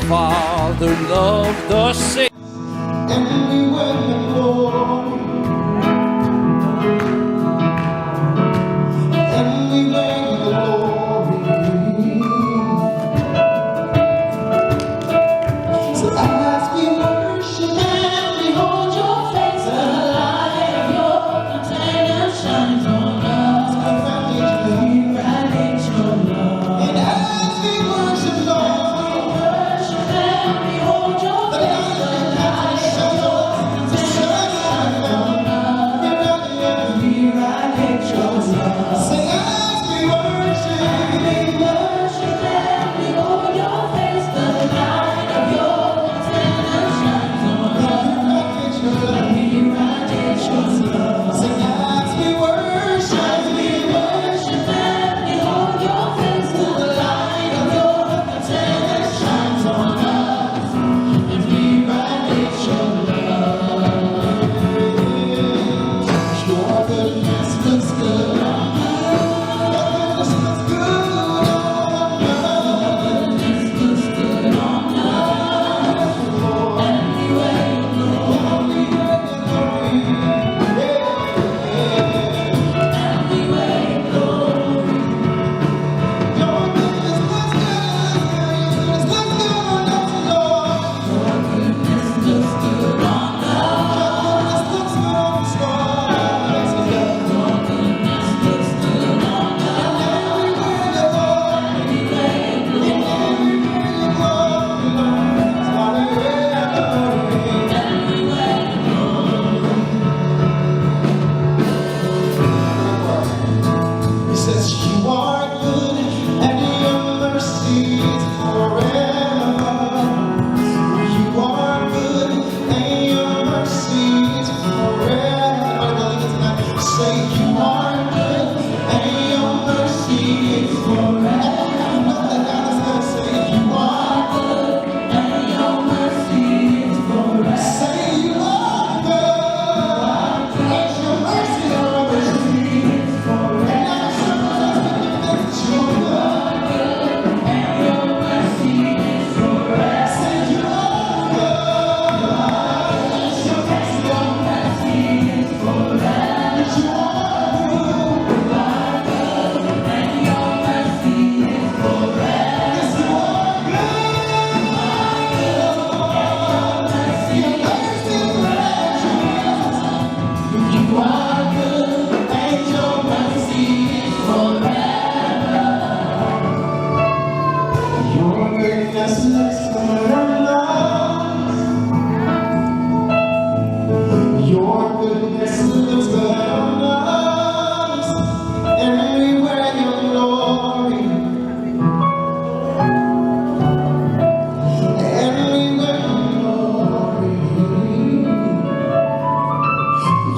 Father loved the sick. And we win the glory. And we win the glory. So as we worship and behold your face, the light of your container shines on us. We radiate your love. And as we worship, Lord,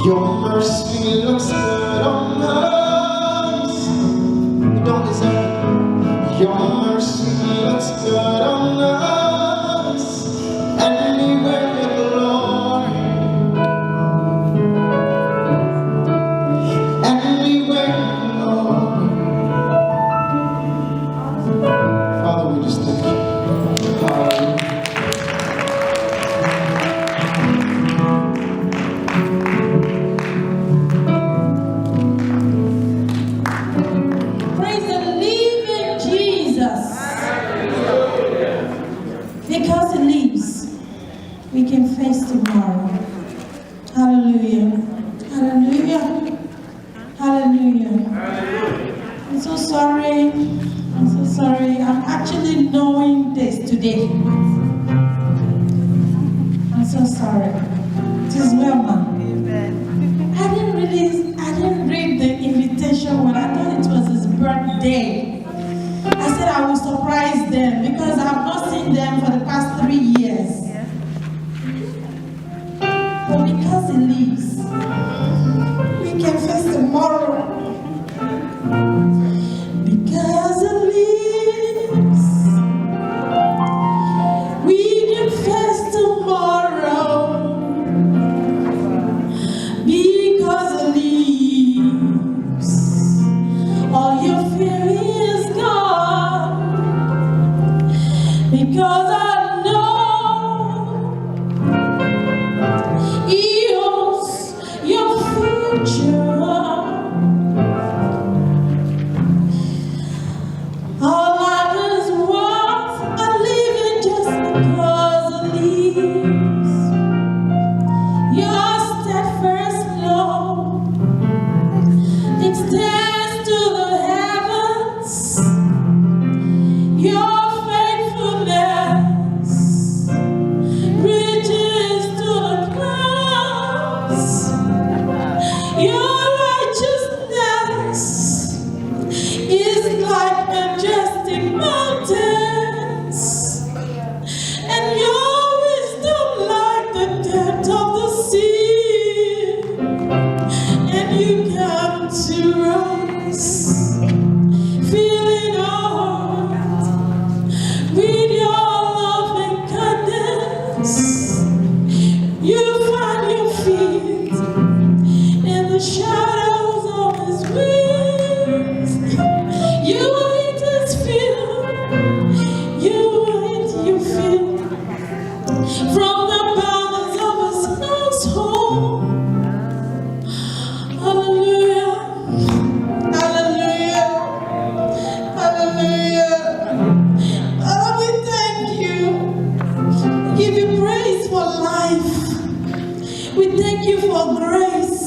your mercy looks good on us. We don't deserve it. Your mercy looks good on us. And we wear your glory. And we wear your glory. Father, we just thank you. Hallelujah. Because he lives, we can face tomorrow. Hallelujah. Hallelujah. Hallelujah. I'm so sorry. I'm so sorry. I'm actually knowing this today. I'm so sorry. It is well, man. I didn't read the invitation when I thought it was his birthday. I said, I I will surprise them because I have not seen them for the past 3 years. But because He lives, we can face tomorrow. Because He lives, we can face tomorrow. Because He lives, all your fear is gone. Because I know He owns your future. Our life is worth a living just because He lives. Your steadfast love extends to the heavens. Your faithfulness reaches to the clouds. Your righteousness is like majestic mountains, and your wisdom like the depth of the sea. And you come to us, filling our heart with your loving kindness. You find your feet in the shadows of His wings. You eat His fill, you feel from the boundaries of His household. Hallelujah, hallelujah, hallelujah. Oh, we thank you. We give you praise for life. We thank you for grace.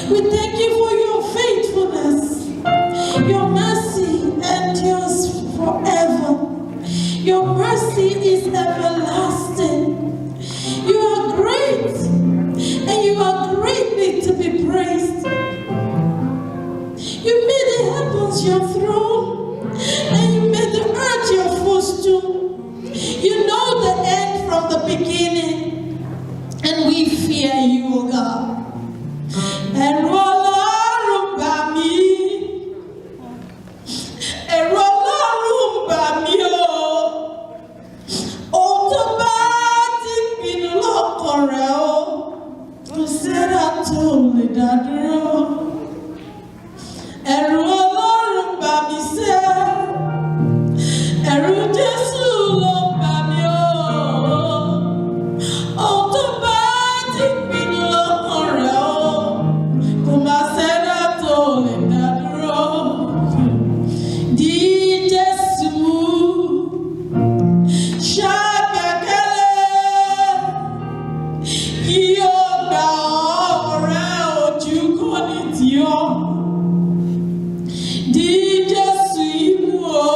We thank you for your faithfulness. Your mercy endures forever. Your mercy is everlasting. You are great, and you are greatly to be praised. You made the heavens your throne, and you made the earth your footstool. You know the end from the beginning, and we fear you, O God. And Ọlọ́run bá mi, ẹ̀rù Ọlọ́run bá mi o. Ohun tó bá ti pinnu lọ́kàn rẹ̀ o, kò sẹ́dá tó lè dá dúró. Ẹ̀rù Ọlọ́run bá mi sẹ́, ẹ̀rù Jésù ló bá mi o. Ohun tó bá ti pinnu lọ́kàn rẹ̀ o, kò má sẹ́dá tó lè dá dúró. Di Jésù mú, ṣàgbékalẹ̀, yóò gbà ọ̀rẹ́ ojú kò ní tì ọ́. Di Jésù yìí mú o,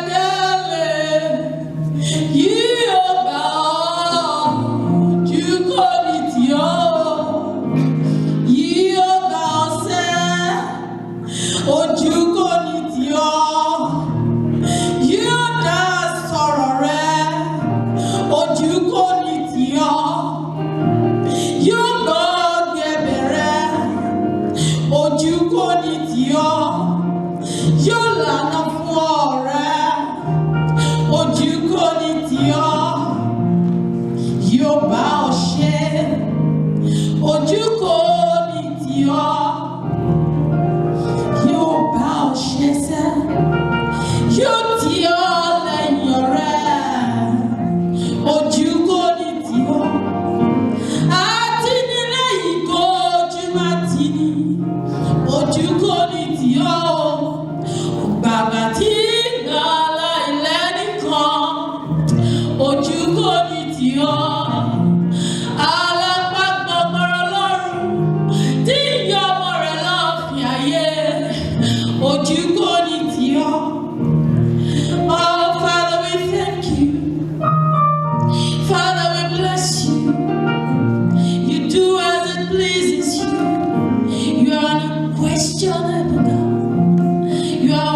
ṣàgbékalẹ̀, yóò gbà ojú kò ní tì ọ́. Yóò gbà ọ́ sẹ́, ojú kò ní tì ọ́. Yóò dá sọ̀rọ̀ rẹ, ojú kò ní tì ọ́. Yóò gbọ́ gbẹ̀bẹ̀ rẹ, ojú kò ní tì ọ́. Yóò lànà fún ọ̀rẹ́, ojú kò ní tì ọ́. Yóò bá ọ ṣe, ojú kò ní tì ọ́. Yóò bá ọ ṣe sẹ́, yóò tì ọ́ lẹ́yìn ọ̀rẹ́, ojú kò ní tì ọ́. Àtìlẹ́yìn kò ojú má tì ní, ojú kò ní tì ọ́. Bàbá tí gbà láìlẹ́nìkan, ojú kò ní tì ọ́. Alápágbọ̀gbọ̀rọ̀ lọ́rùn tí ìyá ọmọ rẹ̀ lọ́ọ̀fìn ayé, ojú kò ní tì ọ́. Oh, Father, we thank you. Father, we bless you. You do as it pleases you. You are unquestionable God. You are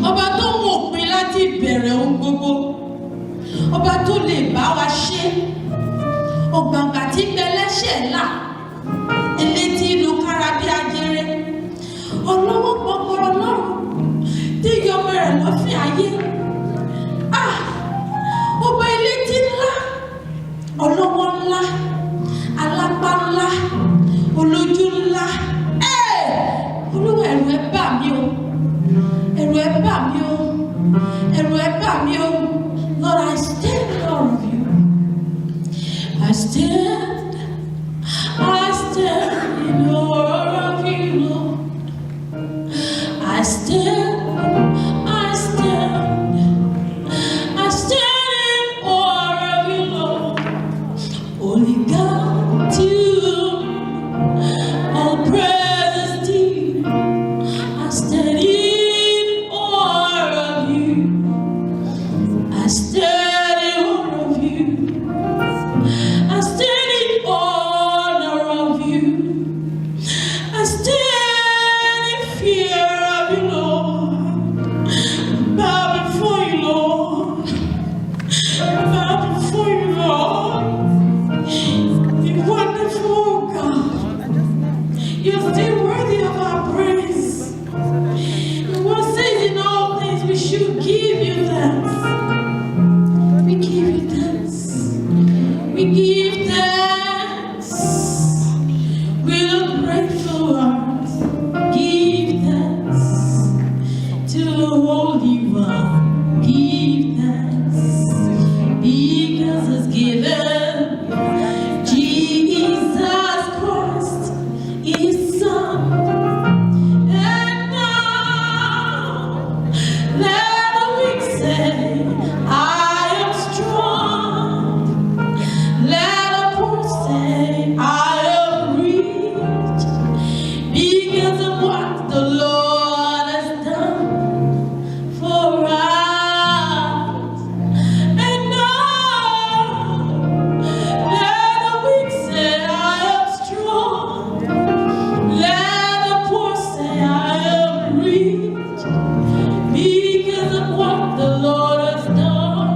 ọba tó mọ̀ òpin láti bẹ̀rẹ̀ ohun gbogbo, ọba tó lè bá wa ṣe, ọ̀gbàgbà tí gbẹlẹ́ṣẹ̀ là, elétí ìlú kára bí ajere, ọlọ́wọ́ gbọ́gbọ́rọ́ lọ́rùn tí yọmọ rẹ̀ lọ́fìn ayé. Ọba elétí ńlá, ọlọ́wọ́ ńlá, alápá ńlá, olójú ńlá. Olúwa, ẹ̀rù ẹ bà mí o, ẹ̀rù ẹ bà mí o, ẹ̀rù ẹ bà mí o. Lord, I stand in awe of you. I stand in awe of you, Lord. I stand in awe of you, Lord. Only God to all praises to you. I stand in awe of you. I stand in awe of you. I stand in honor of you. I stand in fear of you, Lord. Bow before you, Lord. Bow before you, Lord. You're wonderful, God. You're still worthy of our praise. The word says in all things we should give you thanks. We give you thanks. We give thanks. With a grateful heart, give thanks to the Holy One. Give thanks because it's given Jesus Christ, His Son. And now let the weak say, I am strong. Let the poor say, I am rich, because of what the Lord has done for us. And now let the weak say, I am strong. Let the poor say, I am rich, because of what the Lord has done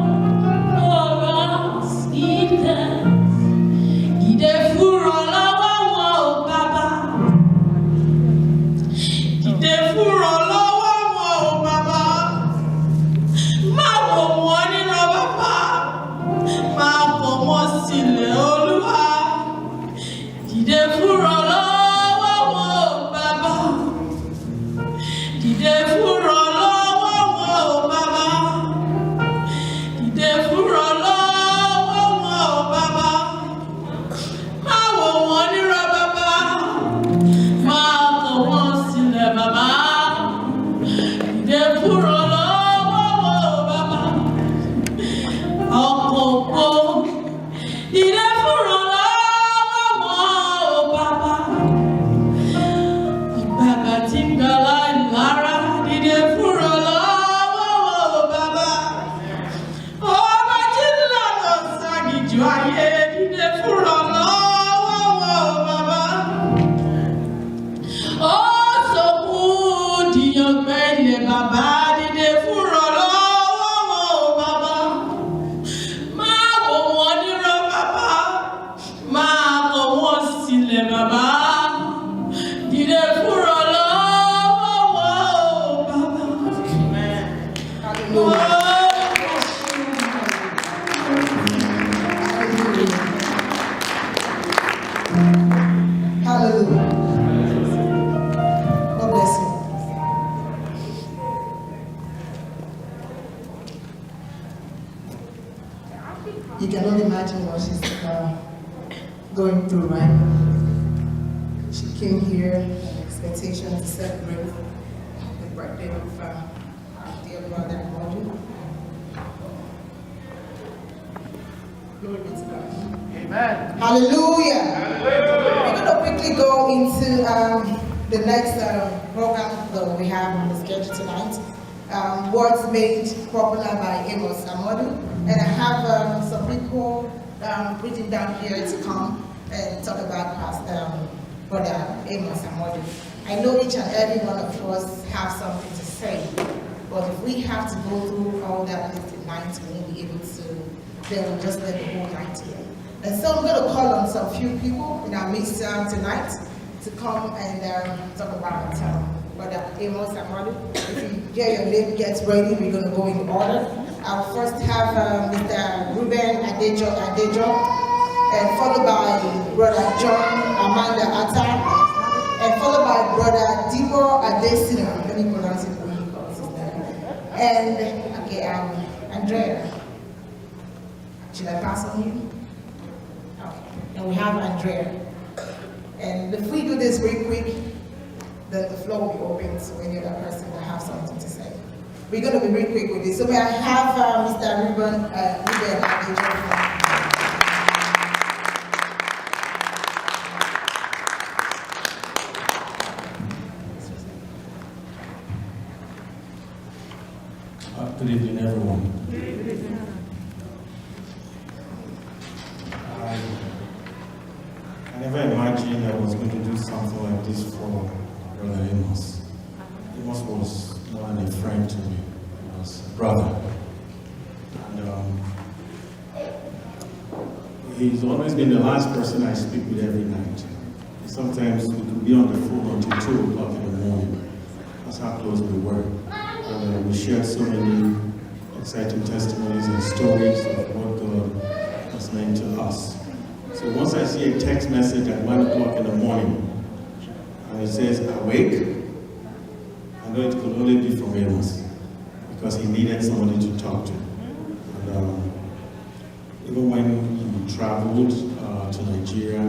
for us. Give thanks. Ìdè fúnra lọ́wọ́ wọn ò bàbá. Ìdè fúnra lọ́wọ́ wọn ò bàbá. Má wò wọ́n níran bàbá. Má kọ̀ wọ́n sílẹ̀ Olúwa. Ìdè fúnra lọ́wọ́ wọn ò bàbá. Ìdè fúnra lọ́wọ́ wọn ò bàbá. Ìdè fúnra lọ́wọ́ wọn ò bàbá. Má wò wọ́n níran bàbá. Má kọ̀ wọ́n sílẹ̀ bàbá. Ìdè fúnra lọ́wọ́ wọn ò bàbá. Ọkọ̀ ògo. Ìdè fúnra lọ́wọ́ wọn ò bàbá. Bàbá tí ń gbà láì lára. Ìdè fúnra lọ́wọ́ wọn ò bàbá. Ọba tí ń lànà ságìjù ayé. Ìdè fúnra lọ́wọ́ wọn ò bàbá. Ó sọkún dìyàngbẹ́ ilẹ̀ bàbá. Ìdè fúnra lọ́wọ́ wọn ò bàbá. Má wò wọ́n níran bàbá. Má kọ̀ wọ́n sílẹ̀ bàbá. Ìdè fúnra lọ́wọ́ wọn ò bàbá. Hallelujah. God bless you. You can only imagine what she's going through, right? She came here with expectation to celebrate the birthday of dear brother Modu. Glory be to God. Amen. Hallelujah. We're going to quickly go into the next program that we have on the schedule tonight. Words Made Popular by Amos Amodu. And I have some people written down here to come and talk about Brother Amos Amodu. I know each and every one of us have something to say But if we have to go through all that list in night, we won't be able to, then we'll just let the whole night here. And so I'm going to call on some few people in our midst tonight to come and talk about Brother Amos Amadu. If you get your name, get ready, we're going to go in order. I'll first have Mr. Ruben Adejo, and followed by Brother John Amanda Atta, and followed by Brother Debo Adesina. Let me pronounce it for you. And, okay, Andrea. Should I pass on you? Okay. And we have Andrea. And if we do this very quick, then the floor will be open to any other person that have something to say. We're going to be very quick with this. So may I have Mr. Ruben Adejo. Good evening, everyone. I never imagined I was going to do something like this for Brother Amos. Amos was more than a friend to me. He was a brother. And he's always been the last person I speak with every night. Sometimes we could be on the phone until 2 o'clock in the morning. That's how close we were. We shared so many exciting testimonies and stories of what God has meant to us. So once I see a text message at 1 o'clock in the morning, and it says, awake, I know it could only be from Amos, because he needed somebody to talk to. And even when he traveled to Nigeria,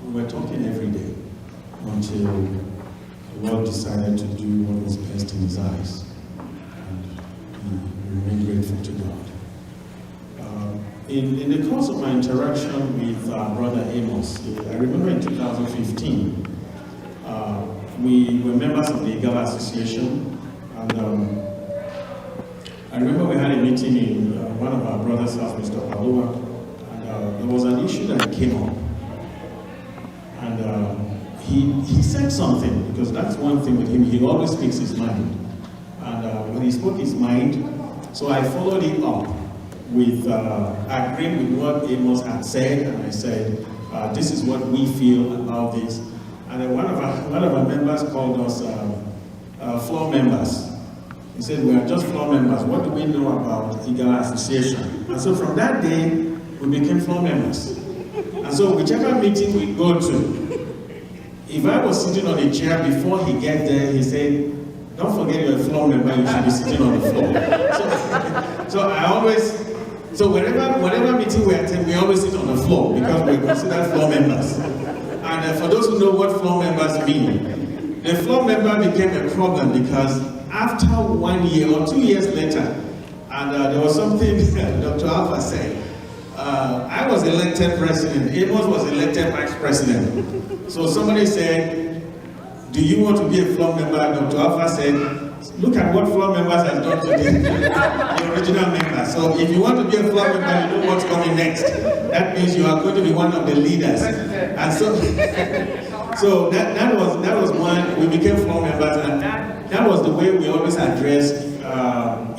we were talking every day until the Lord decided to do what was best in his eyes. And we remain grateful to God. In the course of my interaction with Brother Amos, I remember in 2015, we were members of the Igala Association, and I remember we had a meeting in one of our brothers' house, Mr. Palua, and there was an issue that came up. And he said something, because that's one thing with him, he always speaks his mind. And when he spoke his mind, so I followed it up with agreeing with what Amos had said, and I said, this is what we feel about this. And then one of our members called us floor members. He said, we are just floor members. What do we know about Igala Association? And so from that day, we became floor members. And so whichever meeting we go to, if I was sitting on a chair before he gets there, he said, don't forget you're a floor member, you should be sitting on the floor. So I always, so whatever meeting we attend, we always sit on the floor because we're considered floor members. And for those who know what floor members mean, the floor member became a problem because after 1 year or 2 years later, and there was something Dr. Alpha said, I was elected president, Amos was elected vice president. So somebody said, do you want to be a floor member? Dr. Alpha said, look at what floor members have done to the original members. So if you want to be a floor member, you know what's coming next. That means you are going to be one of the leaders. And so that was one, we became floor members, and that was the way we always addressed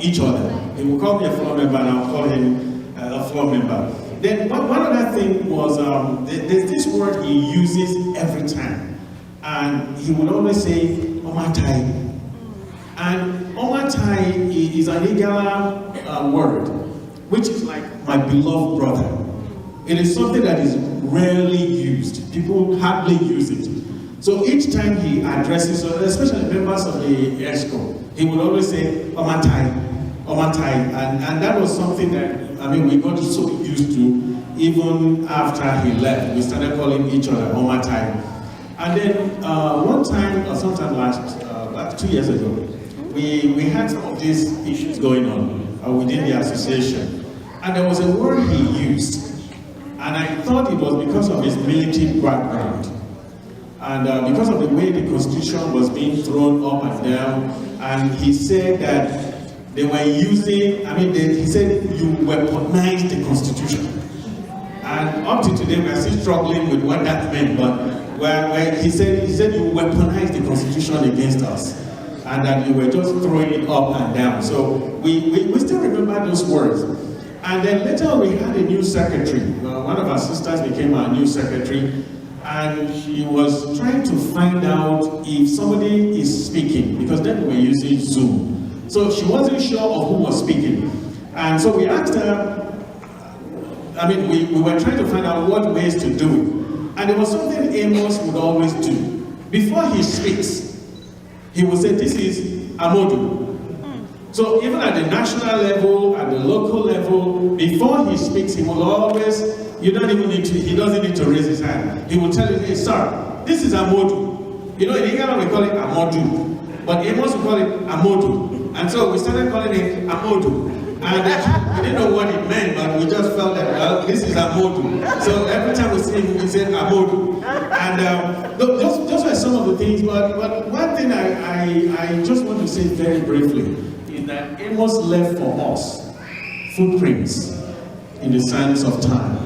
each other. He would call me a floor member and I'll call him a floor member. Then one other thing was, there's this word he uses every time. And he would always say, Omatai. And Omatai is an Igala word, which is like my beloved brother. It is something that is rarely used. People hardly use it. So each time he addresses, especially members of the ESCO, he would always say, Omatai, Omatai. And that was something that, we got so used to, even after he left. We started calling each other Omatai. And then one time, or sometime last 2 years ago, we had some of these issues going on within the association. And there was a word he used. And I thought it was because of his military background. And because of the way the Constitution was being thrown up and down. And he said that they were using, he said you weaponized the Constitution. And up to today, we are still struggling with what that meant. But where he said you weaponized the Constitution against us. and that you were just throwing it up and down. So we still remember those words. And then later we had a new secretary. One of our sisters became our new secretary, and she was trying to find out if somebody is speaking, because then we were using Zoom. So she wasn't sure of who was speaking. And so we asked her, we were trying to find out what ways to do it. And it was something Amos would always do. Before he speaks, he would say, this is Amodu. So even at the national level, at the local level, before he speaks, he will always, he doesn't need to raise his hand. He will tell you, hey, sir, this is Amodu. You know, in Ghana we call it Amodu, but Amos will call it Amodu. And so we started calling it Amodu. And we didn't know what it meant, but we just felt that, well, this is Amodu. So every time we see him, we say Amodu. And those were some of the things, but one thing I just want to say very briefly is that Amos left for us footprints in the sands of time.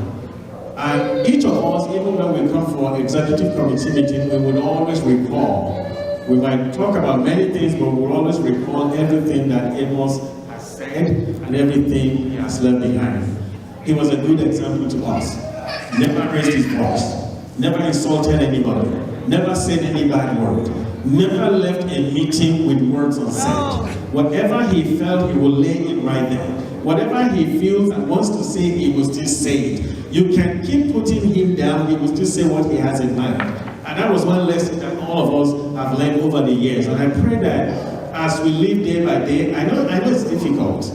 And each of us, even when we come for executive committee meeting, we would always recall. We might talk about many things, but we'll always recall everything that Amos has said and everything he has left behind. He was a good example to us. Never raised his voice, never insulted anybody, never said any bad word, never left a meeting with words unsaid. Whatever he felt, he will lay it right there. Whatever he feels and wants to say, he will still say it. You can keep putting him down, he will still say what he has in mind. And that was one lesson that all of us have learned over the years. And I pray that as we live day by day, I know it's difficult.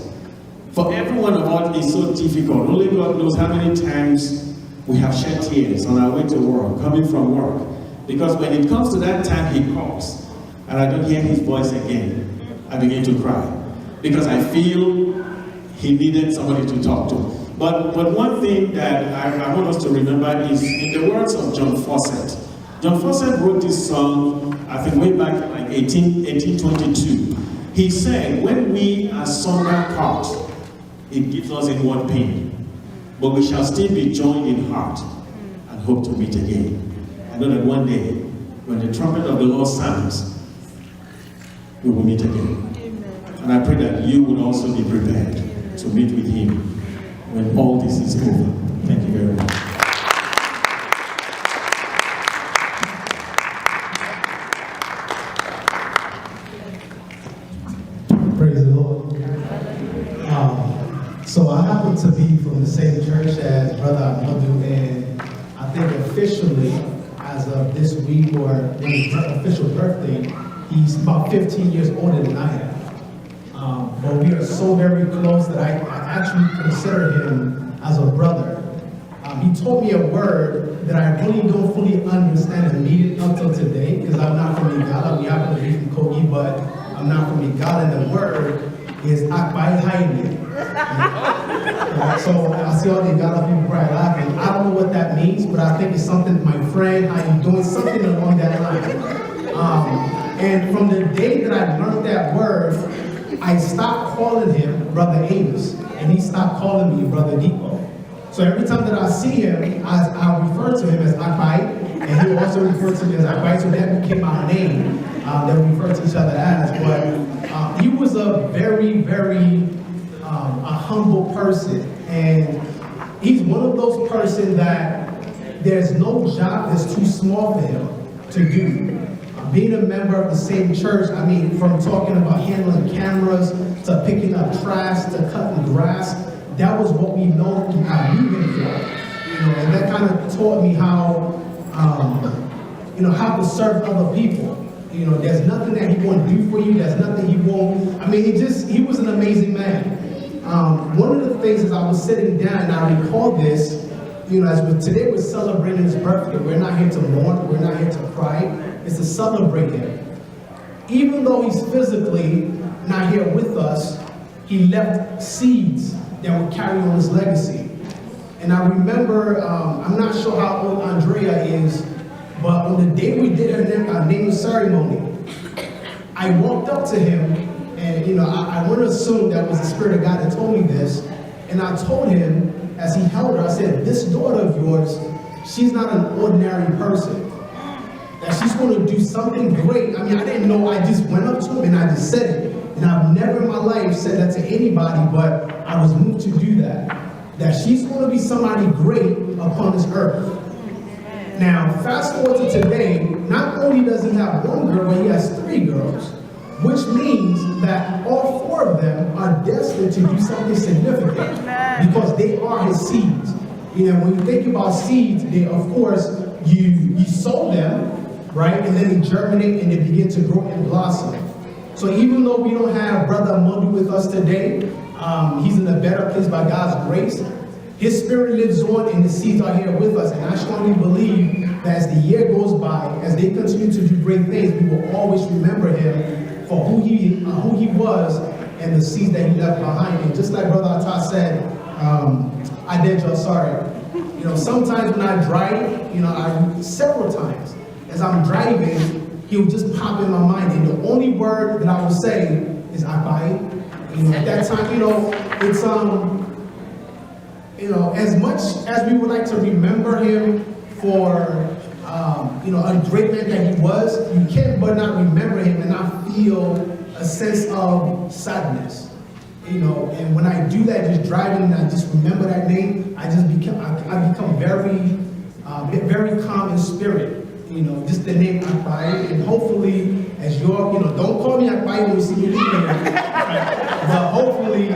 For every one of us, it's so difficult. Only God knows how many times we have shed tears on our way to work, coming from work. Because when it comes to that time he calls, and I don't hear his voice again, I begin to cry. Because I feel he needed somebody to talk to. But one thing that I want us to remember is in the words of John Fawcett. John Fawcett wrote this song, I think way back in like 1822. He said, when we are somewhere apart, it gives us inward pain. But we shall still be joined in heart and hope to meet again. I know that one day, when the trumpet of the Lord sounds, we will meet again. Amen. And I pray that you will also be prepared to meet with him when all this is over. Thank you very much. Praise the Lord. So I happen to be from the same church as Brother Amodu, and I think officially, as of this week or when his official birthday, he's about 15 years older than I am. But we are so very close that I actually consider him as a brother. He told me a word that I really don't fully understand and need it until today, because I'm not from Igala. We happen to be from Kogi, but I'm not from Igala, and the word is Akbai Haile. So I see all the Igala people probably laughing. I don't know what that means, but I think it's something, my friend, how you doing, something along that line. And from the day that I learned that word, I stopped calling him Brother Amos, and he stopped calling me Brother Depot. So every time that I see him, I refer to him as Akbai, and he also refers to me as Akbai, so that became our name that we refer to each other as. But he was a very, very a humble person, and he's one of those persons that there's no job that's too small for him to do. Being a member of the same church, I mean, from talking about handling cameras, to picking up trash, to cutting grass, that was what we know I knew him for. And that kind of taught me how, how to serve other people. There's nothing that he won't do for you, there's nothing he won't, he was an amazing man. One of the things as I was sitting down, and I recall this, today we're celebrating his birthday. We're not here to mourn, we're not here to cry, it's to celebrate him. Even though he's physically not here with us, he left seeds that would carry on his legacy. And I remember, I'm not sure how old Andrea is, but on the day we did her naming ceremony, I walked up to him, and I want to assume that was the Spirit of God that told me this, and I told him, as he held her, I said, this daughter of yours, she's not an ordinary person. that she's going to do something great. I mean, I didn't know. I just went up to him and I just said it. And I've never in my life said that to anybody, but I was moved to do that. That she's going to be somebody great upon this earth. Now, fast forward to today, not only does he have one girl, but he has 3 girls, which means that all 4 of them are destined to do something significant because they are his seeds. You know, when you think about seeds, they, of course, you sow them, right? And then they germinate and they begin to grow and blossom. So even though we don't have Brother Amadou with us today, he's in a better place by God's grace. His spirit lives on and the seeds are here with us. And I strongly believe that as the year goes by, as they continue to do great things, we will always remember him for who he was and the seeds that he left behind. And just like Brother Atta said, you know, sometimes when I drive, you know, several times, as I'm driving, he'll just pop in my mind. And the only word that I will say is Akbai. You know, at that time, you know, it's, you know, as much as we would like to remember him for, you know, a great man that he was, you can't but not remember him and not feel a sense of sadness. You know, and when I do that, just driving, and I just remember that name, I become very, very calm in spirit. You know, just the name Akbai, and hopefully, as you're, you know, don't call me Akbai when you see me leaving, but hopefully,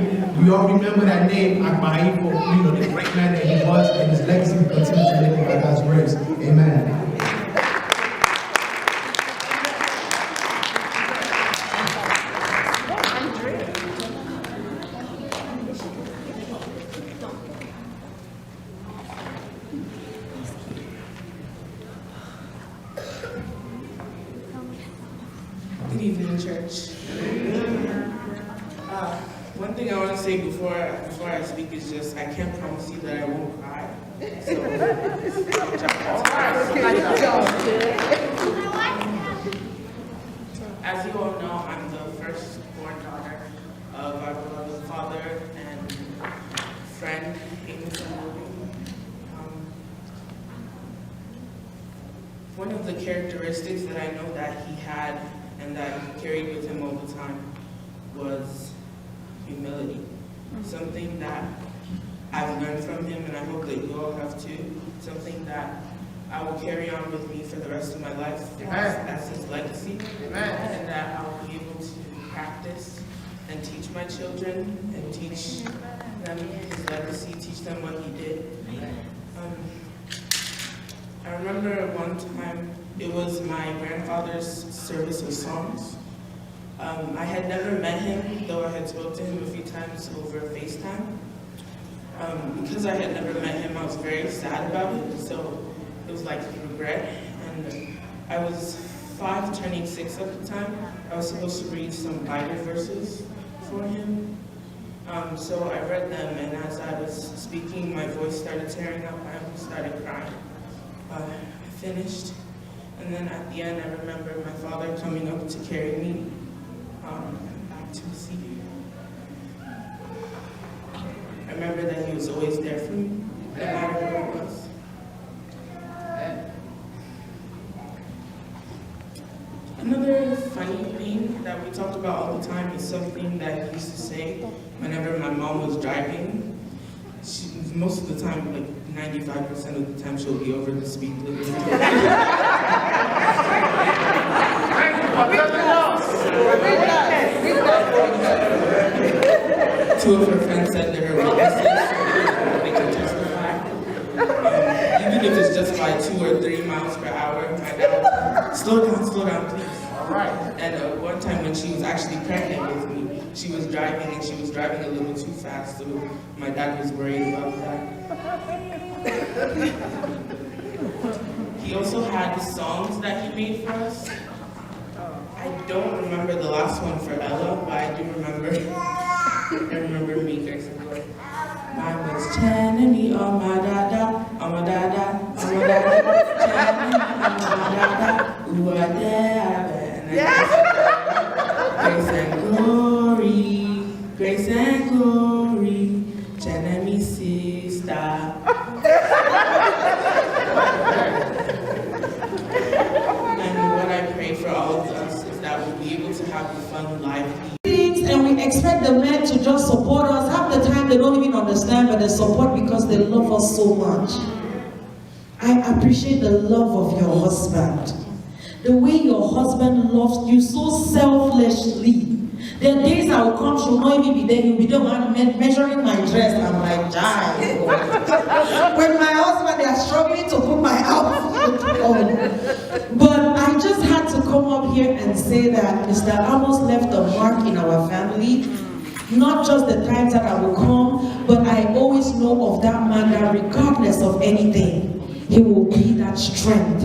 you all remember that name Akbai for, you know, the great man that he was, and his legacy will continue to live by God's grace. Amen. Good evening, church. One thing I want to say before I speak is just I can't promise you that I won't cry. So, as you all know, I'm the firstborn daughter of our beloved father and friend, Amos Amadou. One of the characteristics that I know that he had and that he carried with him all the time was humility. Something that I've learned from him, and I hope that you all have too. Something that I will carry on with me for the rest of my life as his legacy. And that I will be able to practice and teach my children and teach them his legacy, teach them what he did. I remember one time, it was my grandfather's service of songs. I had never met him, though I had spoken to him a few times over FaceTime. Because I had never met him, I was very sad about it, so it was like regret. And I was 5, turning 6 at the time. I was supposed to read some Bible verses for him. So I read them, and as I was speaking, my voice started tearing up. I almost started crying. I finished, and then at the end, I remember my father coming up to carry me back to the seat. I remember that he was always there for me, no matter where it was. Another funny thing that we talked about all the time is something that he used to say whenever my mom was driving. Most of the time, like 95% of the time, she'll be over the speed limit. Two of her friends said that her witnesses, they can testify. Even if it's just by 2 or 3 miles per hour, my dad would slow down, please. All right. And one time when she was actually pregnant with me, she was driving and she was driving a little too fast, so my dad was worried about that. He also had songs that he made for us. I don't remember the last one for Ella, but I do remember. I remember me, Grace and Glory. Mine was Chanani, oh my dada, oh my dada, oh my dada, Chanani, oh my dada, ooh I dare. Grace and glory, grace and glory, Chanani sister. And expect the men to just support us. Half the time they don't even understand, but they support because they love us so much. I appreciate the love of your husband. The way your husband loves you so selflessly. There are days I will come, she'll not even be there, he'll be there measuring my dress. I'm like, die. When my husband, they are struggling to put my outfit on. But I just had to come up here and say that Mr. Amos left a mark in our family. Not just the times that I will come, but I always know of that man that regardless of anything, he will be that strength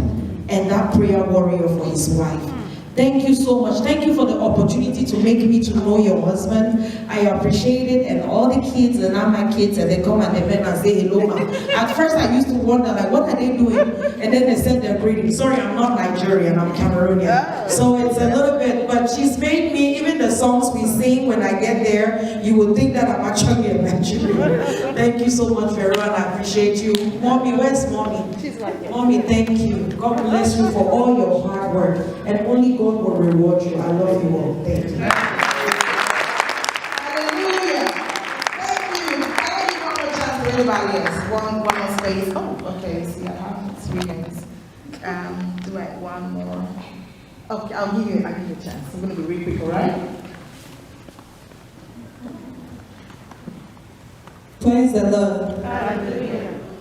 and that prayer warrior for his wife. Thank you so much. Thank you for the opportunity to make me to know your husband. I appreciate it, and all the kids, and now my kids, and they come and they met and say hello, ma. At first I used to wonder, like, what are they doing? And then they said they're greetings. Sorry, I'm not Nigerian, I'm Cameroonian. So it's a little bit, but she's made me, even the songs we sing when I get there, you would think that I'm actually a Nigerian. Thank you so much, everyone. I appreciate you. Mommy, where's mommy? Mommy, thank you. God bless you for all your hard work, and only God will reward you. I love you all. Thank you. Hallelujah. Thank you. I don't give one more chance to anybody else. One more space. Oh, okay. See, I have 3 minutes. Do I one more? Okay, I'll give you a chance. I'm going to be really quick, all right? Praise the Lord.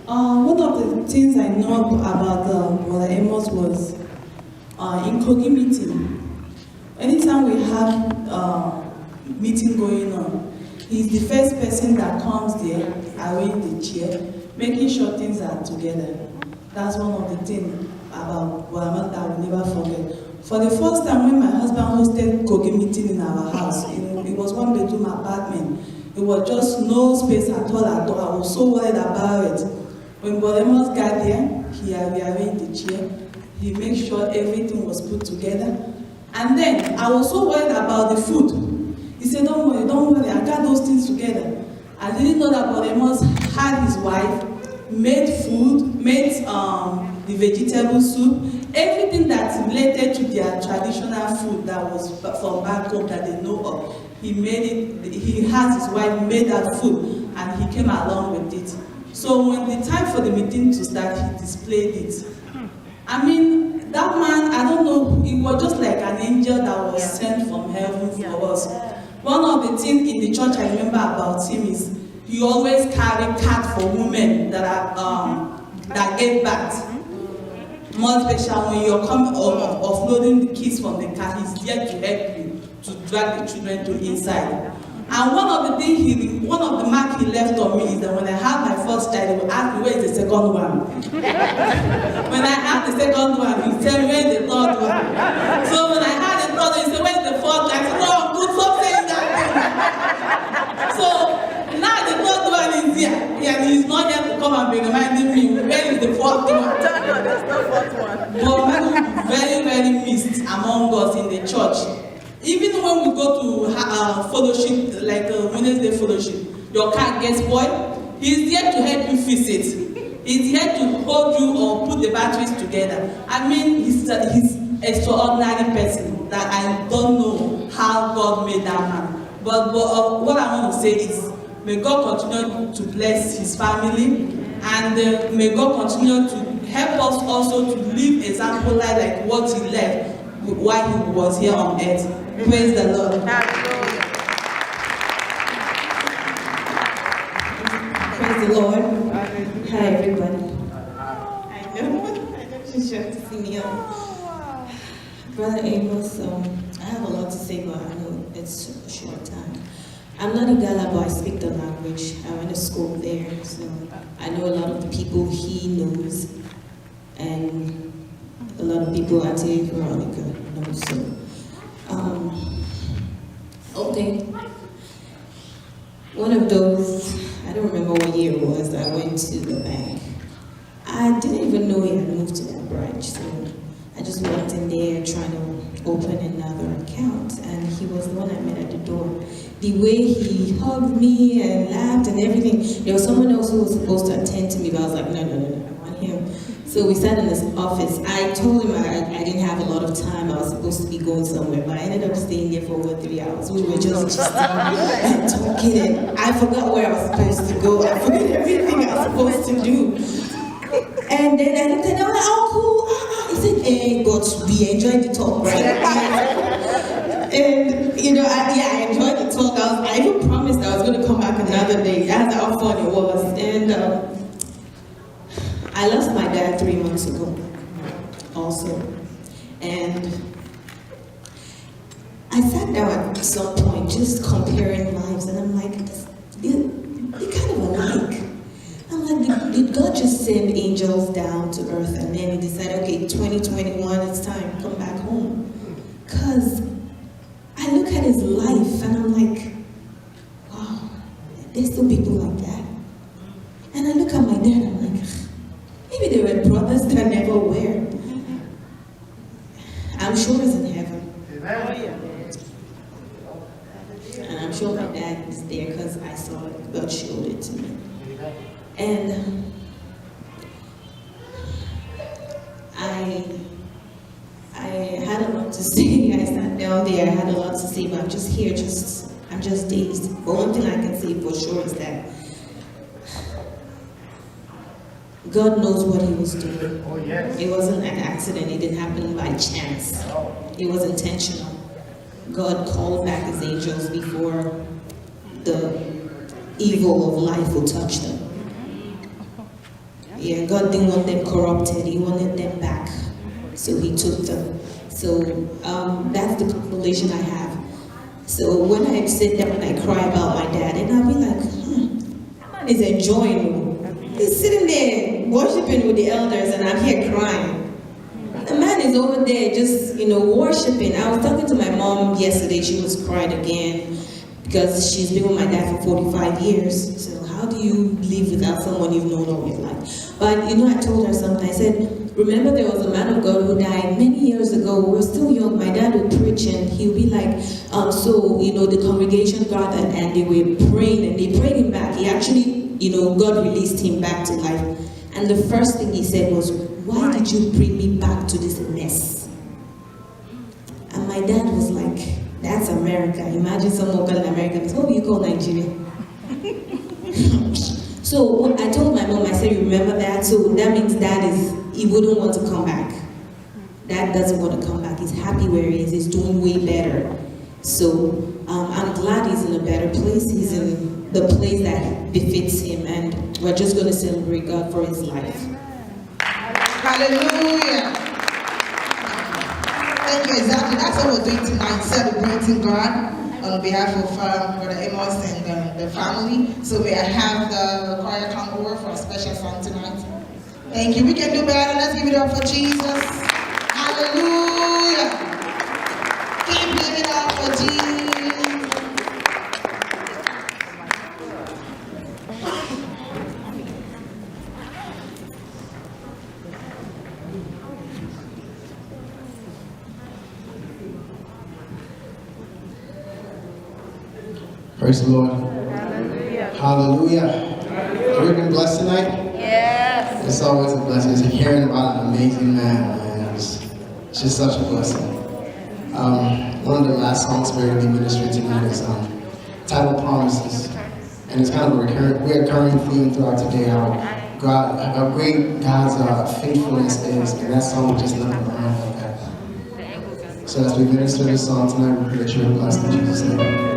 One of the things I know about Mother Amos was in Kogi meeting. Anytime we have meeting going on, he's the first person that comes there, arrange the chair, making sure things are together. That's one of the things about Boaman that I will never forget. For the first time when my husband hosted Kogi meeting in our house, it was 1-bedroom apartment. It was just no space at all. I was so worried about it. When Bodemos got there, he rearranged the chair. He made sure everything was put together. And then I was so worried about the food. He said, don't worry, I got those things together. I didn't know that Bodemos had his wife, made food, made the vegetable soup, everything that's related to their traditional food that was from back home that they know of. He made it, he has his wife made that food, and he came along with it. So when the time for the meeting to start, he displayed it. I mean, that man, I don't know, he was just like an angel that was sent from heaven for us. One of the things in the church I remember about him is he always carried card for women that are that gave birth. More special when you're coming offloading the kids from the car, he's there to help you to drag the children to inside. And one of the mark he left on me is that when I had my first child, he would ask me, where is the second one? When I had the second one, he said, where is the third one? So when I had the third one, he said, where is the fourth one? I said, no, I'm good, stop saying that. So now the third one is here, and he's not here to come and be reminding me, where is the fourth one? There's no fourth one. But very, very missed among us in the church. Even when we go to fellowship, like Wednesday fellowship, your car gets spoiled, he's there to help you fix it. He's here to hold you or put the batteries together. I mean, he's an extraordinary person that I don't know how God made that man. But what I want to say is, may God continue to bless his family, and may God continue to help us also to live example like what he left while he was here on earth. Praise the Lord. Praise the Lord. Hi, everybody. I know she's trying to see me on. Brother Amos, I have a lot to say, but I know it's a short time. I'm not in Ghana, but I speak the language. I went to school there, so I know a lot of the people he knows, and a lot of people Auntie Veronica knows. So, okay. One of those, I don't remember what year it was, I went to the bank. I didn't even know he had moved to that branch, so I just walked in there trying to open another account, and he was the one I met at the door. The way he hugged me and laughed and everything, there was someone else who was supposed to attend to me, but I was like, no, I want him. So So we sat in his office. I told him I didn't have a lot of time. I was supposed to be going somewhere, but I ended up staying there for over 3 hours. We were just and talking, and I forgot where I was supposed to go. I forgot everything I was supposed to do. And then I looked at him, I was like, oh, cool. He said, hey, but we enjoyed the talk, right? And, you know, I enjoyed the talk. I even promised I was going to come back another day. That's how fun it was. And I lost my dad 3 months ago, also. And I sat down at some point just comparing lives, and I'm like, they're kind of alike. I'm like, did God just send angels down to earth and then he decided, okay, 2021, it's time, come back home? Because I look at his life and I'm like, wow, there's still people like that. And I look at my dad and I'm like, maybe there were brothers that never were. I'm sure he's in heaven. And I'm sure my dad is there because I saw it, God showed it to me. And I had a lot to say. I sat down there, I had a lot to say, but I'm just here, I'm just dazed. But one thing I can say for sure is that God knows what he was doing. Oh, yes. It wasn't an accident, it didn't happen by chance. It was intentional. God called back his angels before the evil of life would touch them. Yeah, God didn't want them corrupted, he wanted them back. So he took them. So that's the conclusion I have. So when I sit down and I cry about my dad, and I'll be like, that man is enjoying it. He's sitting there worshiping with the elders and I'm here crying. The man is over there just, worshiping. I was talking to my mom yesterday, she was crying again because she's been with my dad for 45 years. So how do you live without someone you've known all your life? But I told her something. I said, remember there was a man of God who died many years ago. We were still young. My dad would preach and he'll be like, the congregation gathered and they were praying and they prayed him back. He actually, God released him back to life. And the first thing he said was, why did you bring me back to this mess? And my dad was like, that's America. Imagine someone calling America. What do you call Nigeria? So I told my mom, I said, remember that? So that means he wouldn't want to come back. Dad doesn't want to come back. He's happy where he is. He's doing way better. So I'm glad he's in a better place. He's in the place that befits him. And we're just going to celebrate God for his life. Hallelujah. Thank you, exactly. That's what we're doing tonight, celebrating God on behalf of Brother Amos and the family. So may I have the choir come over for a special song tonight. Thank you. We can do better. Let's give it up for Jesus. Hallelujah. Keep giving it up for Jesus. Praise the Lord. Hallelujah. Hallelujah. Have you been blessed tonight? Yes. It's always a blessing. It's hearing about an amazing man. It's just such a blessing. One of the last songs we're going to be ministering tonight is titled Promises. And it's kind of a recurring theme throughout today, how great God's faithfulness is. And that song just never around like that. So as we minister this song tonight, we pray that you are blessed in Jesus' name.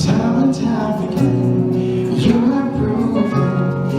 Time and time again, you have proven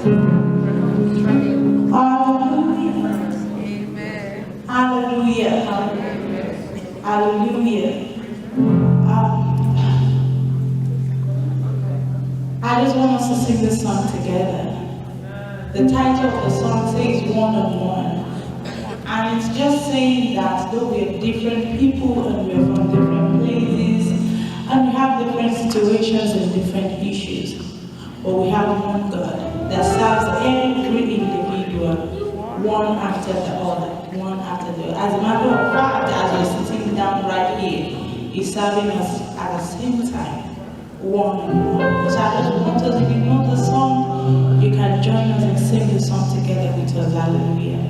Hallelujah. Hallelujah. I just want us to sing this song together. The title of the song says One on One. And it's just saying that though we are different people and we are from different places and we have different situations and different issues, but we have one God that serves every individual, one after the other, one after the other. As a matter of fact, as we're sitting down right here, He's serving us at the same time, one on one. So I just want us, if you know the song, you can join us and sing the song together with us. Hallelujah.